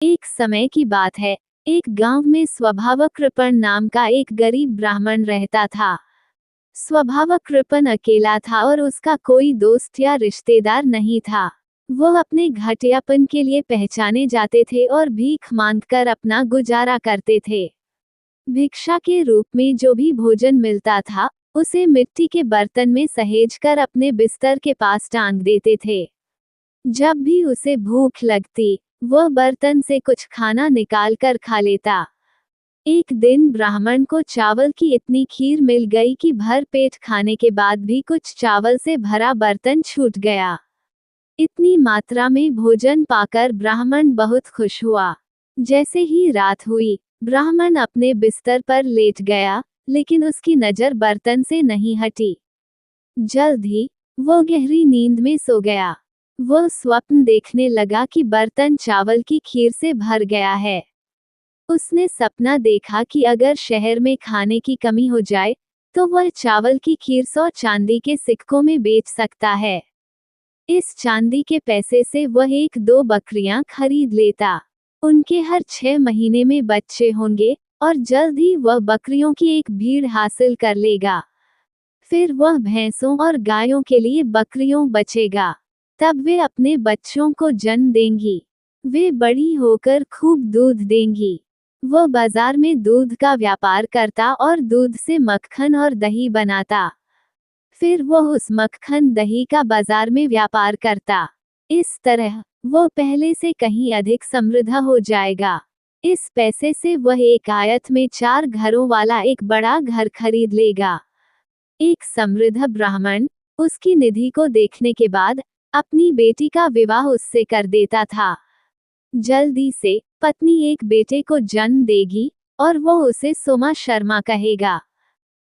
एक समय की बात है। एक गांव में स्वभावक कृपण नाम का एक गरीब ब्राह्मण रहता था। स्वभावक कृपण अकेला था और उसका कोई दोस्त या रिश्तेदार नहीं था। वो अपने घटियापन के लिए पहचाने जाते थे और भीख मांगकर अपना गुजारा करते थे। भिक्षा के रूप में जो भी भोजन मिलता था, उसे मिट्टी के बर्तन में सहेजकर अपने बिस्तर के पास टांग देते थे। जब भी उसे भूख लगती, वह बर्तन से कुछ खाना निकाल कर खा लेता। एक दिन ब्राह्मण को चावल की इतनी खीर मिल गई कि भर पेट खाने के बाद भी कुछ चावल से भरा बर्तन छूट गया। इतनी मात्रा में भोजन पाकर ब्राह्मण बहुत खुश हुआ। जैसे ही रात हुई, ब्राह्मण अपने बिस्तर पर लेट गया, लेकिन उसकी नजर बर्तन से नहीं हटी। जल्द ही वो गहरी नींद में सो गया। वह स्वप्न देखने लगा कि बर्तन चावल की खीर से भर गया है। उसने सपना देखा कि अगर शहर में खाने की कमी हो जाए, तो वह चावल की खीर 100 चांदी के सिक्कों में बेच सकता है। इस चांदी के पैसे से वह 1-2 बकरियां खरीद लेता। उनके हर 6 महीने में बच्चे होंगे, और जल्द ही वह बकरियों की एक भीड़ हासिल कर लेगा। फिर वह भैंसों और गायों के लिए बकरियों बचेगा। तब वे अपने बच्चों को जन्म देंगी। वे बड़ी होकर खूब दूध देंगी। वह बाजार में दूध का व्यापार करता और दूध से मक्खन और दही बनाता। फिर वह उस मक्खन दही का बाजार में व्यापार करता। इस तरह वो पहले से कहीं अधिक समृद्ध हो जाएगा। इस पैसे से वह एक आयत में 4 घरों वाला एक बड़ा घर खरीद लेगा। एक समृद्ध ब्राह्मण उसकी निधि को देखने के बाद अपनी बेटी का विवाह उससे कर देता था। जल्दी से पत्नी एक बेटे को जन्म देगी, और वो उसे सोमा शर्मा कहेगा।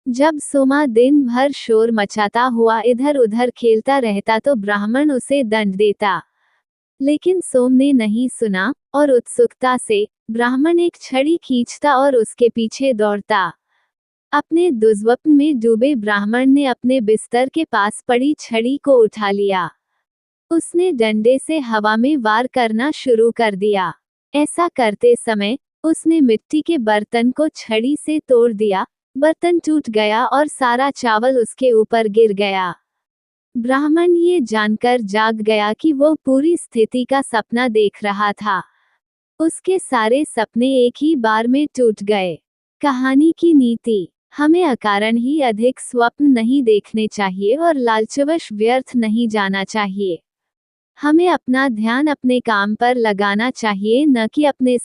जब सोमा दिन भर शोर मचाता हुआ इधर उधर खेलता रहता तो ब्राह्मण उसे दंड देता। लेकिन सोम ने नहीं सुना, और उत्सुकता से ब्राह्मण एक छड़ी खींचता और उसके पीछे दौड़ता। अपने दुस्वप्न में डूबे ब्राह्मण ने अपने बिस्तर के पास पड़ी छड़ी को उठा लिया। उसने डंडे से हवा में वार करना शुरू कर दिया। ऐसा करते समय उसने मिट्टी के बर्तन को छड़ी से तोड़ दिया। बर्तन टूट गया और सारा चावल उसके ऊपर गिर गया। ब्राह्मण ये जानकर जाग गया कि वो पूरी स्थिति का सपना देख रहा था। उसके सारे सपने एक ही बार में टूट गए। कहानी की नीति: हमें अकारण ही अधिक स्वप्न नहीं देखने चाहिए और लालचवश व्यर्थ नहीं जाना चाहिए। हमें अपना ध्यान अपने काम पर लगाना चाहिए, न कि अपने